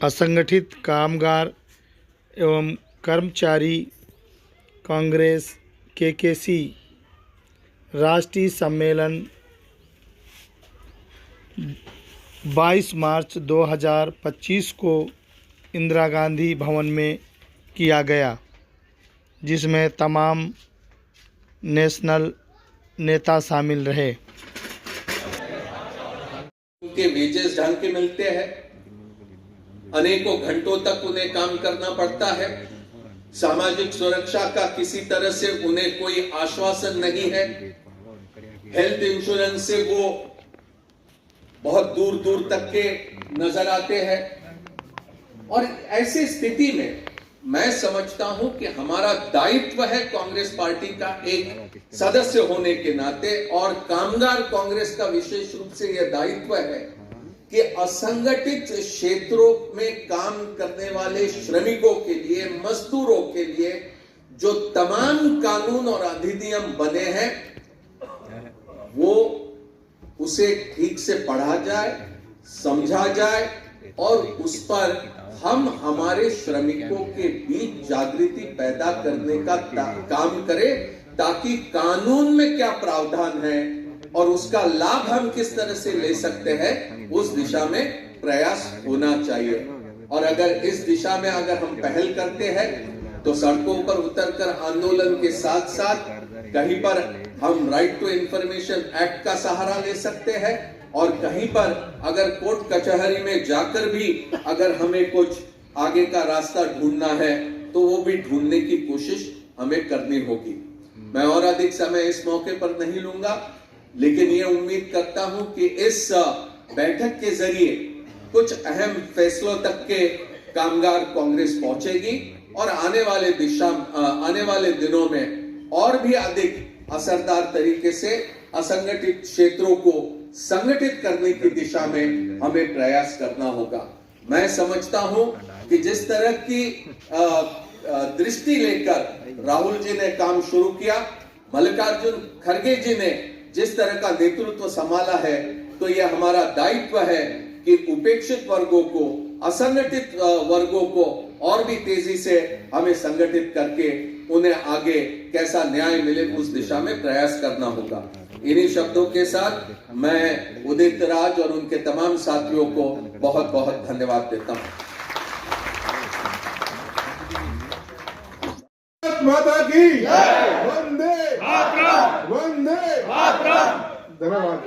असंगठित कामगार एवं कर्मचारी कांग्रेस केकेसी राष्ट्रीय सम्मेलन 22 मार्च 2025 को इंदिरा गांधी भवन में किया गया, जिसमें तमाम नेशनल नेता शामिल रहे। उनके वेजेस ढंग के मिलते हैं, अनेकों घंटों तक उन्हें काम करना पड़ता है, सामाजिक सुरक्षा का किसी तरह से उन्हें कोई आश्वासन नहीं है, हेल्थ इंश्योरेंस से वो बहुत दूर दूर तक के नजर आते हैं। और ऐसी स्थिति में मैं समझता हूं कि हमारा दायित्व है कांग्रेस पार्टी का एक सदस्य होने के नाते, और कामगार कांग्रेस का विशेष रूप से यह दायित्व है कि असंगठित क्षेत्रों में काम करने वाले श्रमिकों के लिए, मजदूरों के लिए जो तमाम कानून और अधिनियम बने हैं वो उसे ठीक से पढ़ा जाए, समझा जाए और उस पर हम हमारे श्रमिकों के बीच जागृति पैदा करने का काम करें, ताकि कानून में क्या प्रावधान है और उसका लाभ हम किस तरह से ले सकते हैं, उस दिशा में प्रयास होना चाहिए। और अगर इस दिशा में अगर हम पहल करते हैं तो सड़कों पर उतरकर आंदोलन के साथ साथ कहीं पर हम राइट टू इंफॉर्मेशन एक्ट का सहारा ले सकते हैं, और कहीं पर अगर कोर्ट कचहरी में जाकर भी अगर हमें कुछ आगे का रास्ता ढूंढना है तो वो भी ढूंढने की कोशिश हमें करनी होगी। मैं और अधिक समय इस मौके पर नहीं लूंगा, लेकिन ये उम्मीद करता हूं कि इस बैठक के जरिए कुछ अहम फैसलों तक के कामगार कांग्रेस पहुंचेगी और आने वाले दिनों में और भी अधिक असरदार तरीके से असंगठित क्षेत्रों को संगठित करने की दिशा में हमें प्रयास करना होगा। मैं समझता हूं कि जिस तरह की दृष्टि लेकर राहुल जी ने काम शुरू किया, मल्लिकार्जुन खड़गे जी ने जिस तरह का नेतृत्व संभाला है, तो यह हमारा दायित्व है कि उपेक्षित वर्गों को, असंगठित वर्गों को और भी तेजी से हमें संगठित करके उन्हें आगे कैसा न्याय मिले उस दिशा में प्रयास करना होगा। इन्हीं शब्दों के साथ मैं उदित राज और उनके तमाम साथियों को बहुत बहुत धन्यवाद देता हूं। माता की वंदे मातरम, वंदे मातरम। धन्यवाद।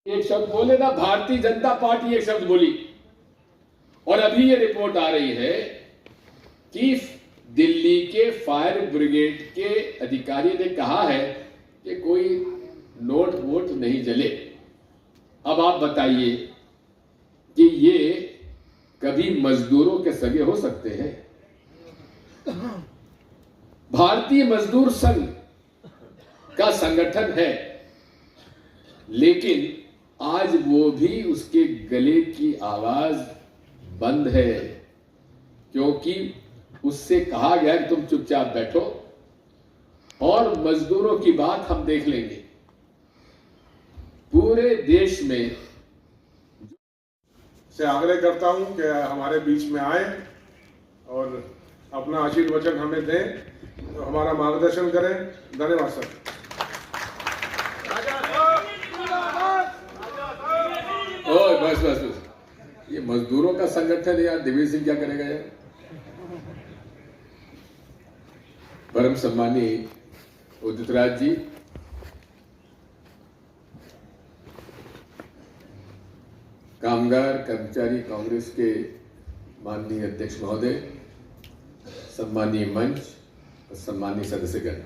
एक शब्द बोले ना, भारतीय जनता पार्टी एक शब्द बोली, और अभी ये रिपोर्ट आ रही है कि दिल्ली के फायर ब्रिगेड के अधिकारी ने कहा है कि कोई नोट वोट नहीं जले। अब आप बताइए कि ये कभी मजदूरों के सगे हो सकते हैं? भारतीय मजदूर संघ का संगठन है, लेकिन आज वो भी उसके गले की आवाज बंद है, क्योंकि उससे कहा गया कि तुम चुपचाप बैठो और मजदूरों की बात हम देख लेंगे। पूरे देश में से आग्रह करता हूं कि हमारे बीच में आए और अपना आशीर्वचन हमें दें, तो हमारा मार्गदर्शन करें। धन्यवाद सर। ओए बस बस बस, ये मजदूरों का संगठन है यार, दिव्य सिंह क्या करेगा यार। परम सम्मानीय उदित राज जी, कामगार कर्मचारी कांग्रेस के माननीय अध्यक्ष महोदय, सम्मानीय मंच और सम्मानीय सदस्यगण,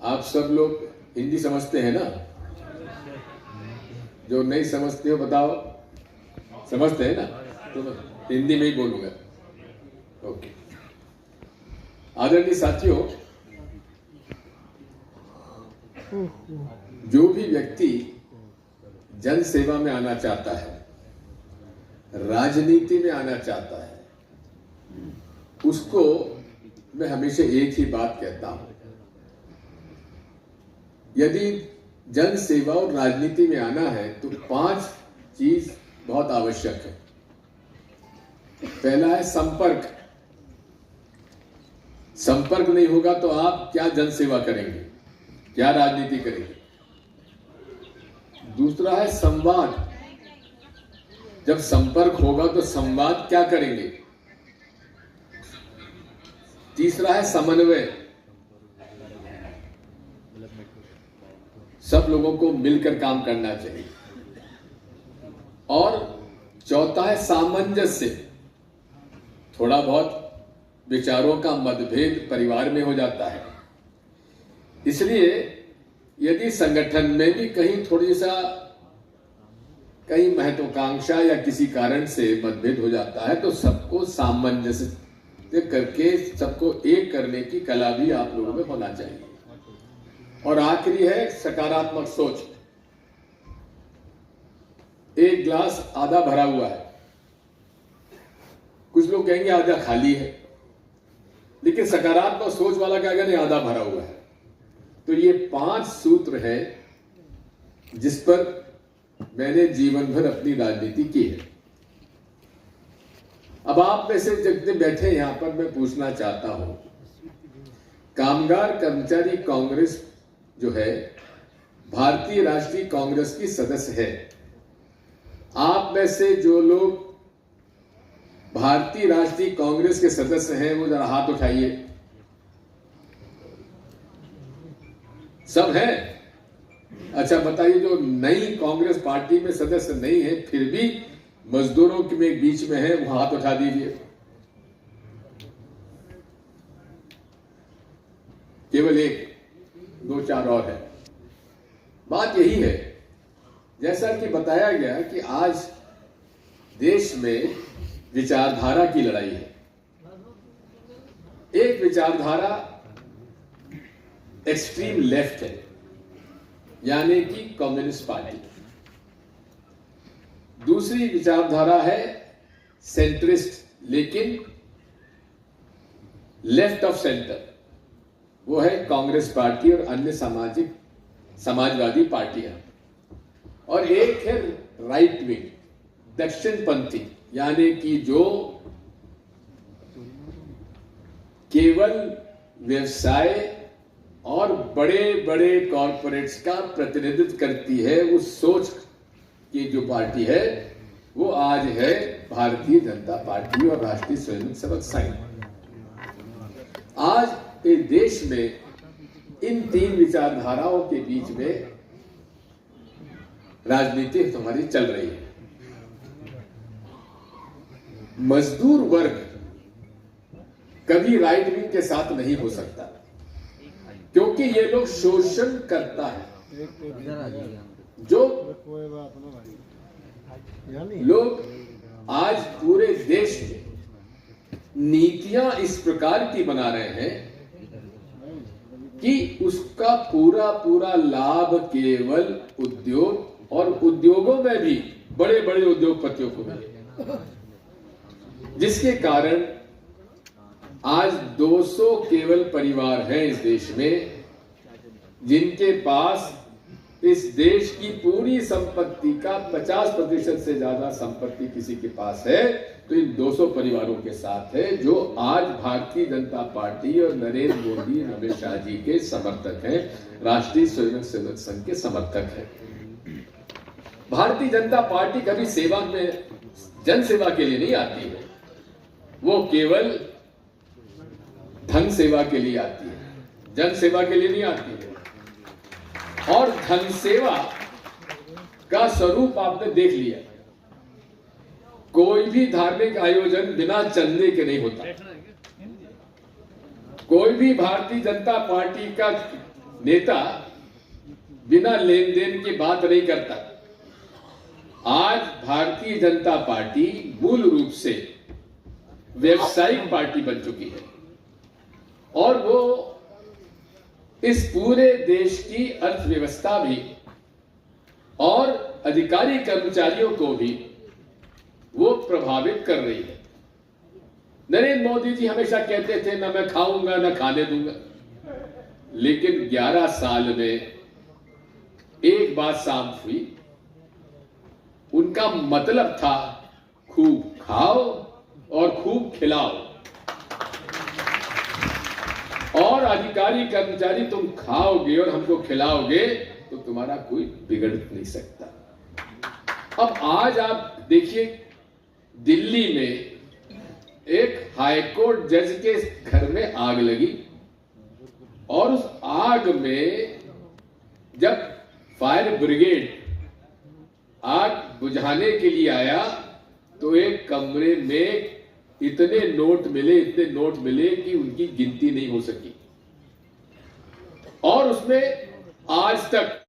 आप सब लोग हिंदी समझते हैं ना? जो नहीं समझते हो बताओ। समझते हैं ना? तो मैं हिंदी में ही बोलूंगा। ओके। आदरणीय साथियों, जो भी व्यक्ति जन सेवा में आना चाहता है, राजनीति में आना चाहता है, उसको मैं हमेशा एक ही बात कहता हूं, यदि जन सेवा और राजनीति में आना है तो 5 चीज बहुत आवश्यक है। पहला है संपर्क। संपर्क नहीं होगा तो आप क्या जन सेवा करेंगे, क्या राजनीति करेंगे। दूसरा है संवाद। जब संपर्क होगा तो संवाद क्या करेंगे। तीसरा है समन्वय। सब लोगों को मिलकर काम करना चाहिए। और चौथा है सामंजस्य। थोड़ा बहुत विचारों का मतभेद परिवार में हो जाता है, इसलिए यदि संगठन में भी कहीं महत्वाकांक्षा या किसी कारण से मतभेद हो जाता है तो सबको सामंजस्य करके सबको एक करने की कला भी आप लोगों में होना चाहिए। और आखिरी है सकारात्मक सोच। एक गिलास आधा भरा हुआ है, कुछ लोग कहेंगे आधा खाली है, लेकिन सकारात्मक सोच वाला क्या कहेंगे आधा भरा हुआ है। तो ये 5 सूत्र है जिस पर मैंने जीवन भर अपनी राजनीति की है। अब आप में से जितने बैठे यहां पर मैं पूछना चाहता हूं, कामगार कर्मचारी कांग्रेस जो है भारतीय राष्ट्रीय कांग्रेस की सदस्य है। आप में से जो लोग भारतीय राष्ट्रीय कांग्रेस के सदस्य हैं वो जरा हाथ उठाइए। सब हैं? अच्छा बताइए, जो नई कांग्रेस पार्टी में सदस्य नहीं है फिर भी मजदूरों के बीच में है वो हाथ उठा दीजिए। केवल 1, 2, 4 और है। बात यही है, जैसा कि बताया गया कि आज देश में विचारधारा की लड़ाई है। एक विचारधारा एक्सट्रीम लेफ्ट है, यानी कि कम्युनिस्ट पार्टी। दूसरी विचारधारा है सेंट्रिस्ट, लेकिन लेफ्ट ऑफ सेंटर, वो है कांग्रेस पार्टी और अन्य समाजवादी पार्टियां। और एक है राइट विंग, दक्षिणपंथी, यानी कि जो केवल व्यवसाय और बड़े बड़े कॉरपोरेट्स का प्रतिनिधित्व करती है। उस सोच की जो पार्टी है वो आज है भारतीय जनता पार्टी और राष्ट्रीय स्वयंसेवक संघ। आज इस देश में इन 3 विचारधाराओं के बीच में राजनीति हमारी चल रही है। मजदूर वर्ग कभी राइट विंग के साथ नहीं हो सकता, क्योंकि ये लोग शोषण करता है। जो लोग आज पूरे देश में नीतियां इस प्रकार की बना रहे हैं कि उसका पूरा लाभ केवल उद्योग और उद्योगों में भी बड़े बड़े उद्योगपतियों को मिले, जिसके कारण आज 200 केवल परिवार हैं इस देश में जिनके पास इस देश की पूरी संपत्ति का 50% से ज्यादा संपत्ति किसी के पास है तो इन 200 परिवारों के साथ है, जो आज भारतीय जनता पार्टी और नरेंद्र मोदी अमित शाह जी के समर्थक हैं, राष्ट्रीय स्वयंसेवक संघ के समर्थक हैं। भारतीय जनता पार्टी कभी सेवा में जन सेवा के लिए नहीं आती है, वो केवल धन सेवा के लिए आती है, जन सेवा के लिए नहीं आती है। और धन सेवा का स्वरूप आपने देख लिया, कोई भी धार्मिक आयोजन बिना चंदे के नहीं होता। कोई भी भारतीय जनता पार्टी का नेता बिना लेन देन की बात नहीं करता। आज भारतीय जनता पार्टी मूल रूप से व्यावसायिक पार्टी बन चुकी है और वो इस पूरे देश की अर्थव्यवस्था भी और अधिकारी कर्मचारियों को भी वो प्रभावित कर रही है। नरेंद्र मोदी जी हमेशा कहते थे ना मैं खाऊंगा ना खाने दूंगा, लेकिन 11 साल में एक बात साफ हुई, उनका मतलब था खूब खाओ और खूब खिलाओ, और अधिकारी कर्मचारी तुम खाओगे और हमको खिलाओगे तो तुम्हारा कोई बिगड़ नहीं सकता। अब आज आप देखिए, दिल्ली में एक हाईकोर्ट जज के घर में आग लगी, और उस आग में जब फायर ब्रिगेड आग बुझाने के लिए आया तो एक कमरे में इतने नोट मिले कि उनकी गिनती नहीं हो सकी, और उसमें आज तक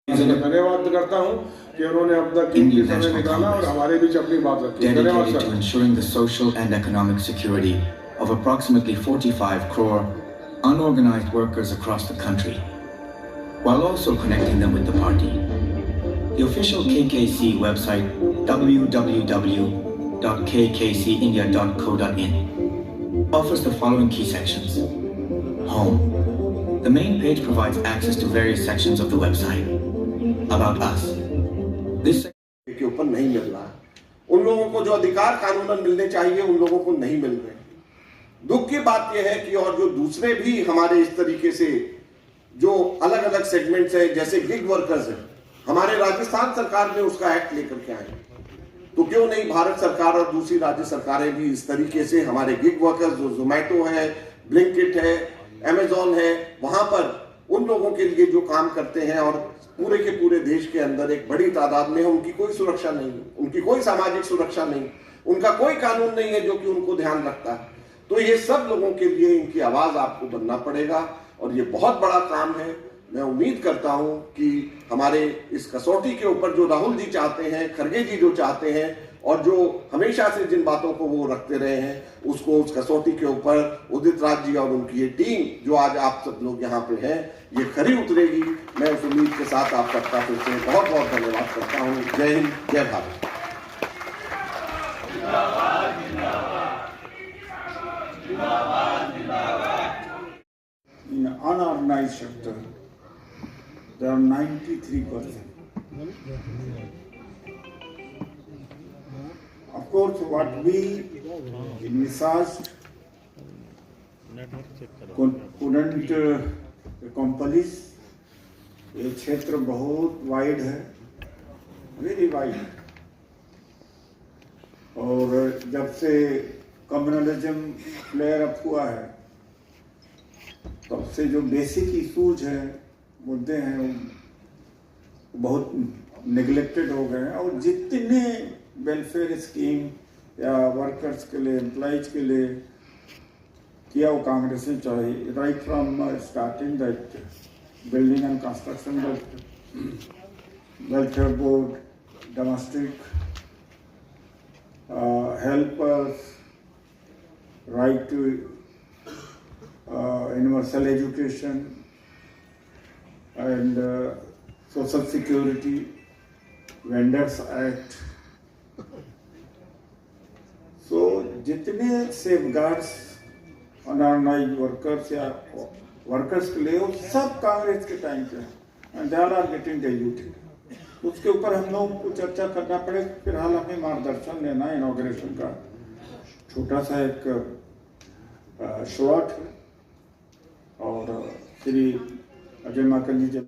धन्यवाद करता हूं कि उन्होंने अपना कीमती समय निकाला और हमारे बीच अपनी बात रखी। धन्यवाद dedicated to sir. ensuring the social and economic security of approximately 45 crore unorganized workers across the country, while also connecting them with the party. The official KKC website www.kkcindia.co.in offers the following key sections. Home. The main page provides access to various sections of the website. About us. This के ऊपर नहीं मिल रहा है। उन लोगों को जो अधिकार कानूनन मिलने चाहिए उन लोगों को नहीं मिल रहे। दुख की बात यह है कि और जो दूसरे भी हमारे इस तरीके से जो अलग अलग सेगमेंट्स हैं, जैसे गिग वर्कर्स हैं, हमारे राजस्थान सरकार ने उसका एक्ट लेकर के आए, तो क्यों नहीं भारत सरकार और दूसरी राज्य सरकारें भी इस तरीके से हमारे गिग वर्कर्स जो जोमैटो है, ब्लिंकिट है, अमेजॉन है, वहां पर उन लोगों के लिए जो काम करते हैं और पूरे के पूरे देश के अंदर एक बड़ी तादाद में है, उनकी कोई सुरक्षा नहीं, उनकी कोई सामाजिक सुरक्षा नहीं, उनका कोई कानून नहीं है जो कि उनको ध्यान रखता है। तो ये सब लोगों के लिए इनकी आवाज आपको बनना पड़ेगा और ये बहुत बड़ा काम है। मैं उम्मीद करता हूं कि हमारे इस कसौटी के ऊपर जो राहुल जी चाहते हैं, खड़गे जी जो चाहते हैं और जो हमेशा से जिन बातों को वो रखते रहे हैं, उसको उस कसौटी के ऊपर उदित राज जी और उनकी ये टीम जो आज आप सब लोग यहाँ पे हैं, ये खरी उतरेगी। मैं उस उम्मीद के साथ आप सबका फिर से बहुत बहुत धन्यवाद करता हूँ। जय हिंद, जय Bharat. In unorganized sector, there are 93%. Of course, what we envisaged couldn't accomplish. ये क्षेत्र बहुत वाइड है, वेरी वाइड, और जब से कम्युनलिज्म फ्लेयर अप हुआ है तब से जो बेसिक इशूज हैं, मुद्दे हैं, वो बहुत नेग्लेक्टेड हो गए हैं। और जितने वेलफेयर स्कीम या वर्कर्स के लिए, एम्प्लॉयज के लिए किया वो कांग्रेस ने चाहिए, right from starting that building and construction welfare board, domestic helpers, right to universal education and social security, vendors act. So जितने safeguards unorganized workers या workers के लिए, वो सब कांग्रेस के टाइम पे and they all are getting diluted. उसके ऊपर हम लोग को चर्चा करना पड़ेगा। फिलहाल हमें मार्गदर्शन लेना है इनॉग्रेशन का, छोटा सा एक शॉर्ट, और श्री अजय माकन जी जब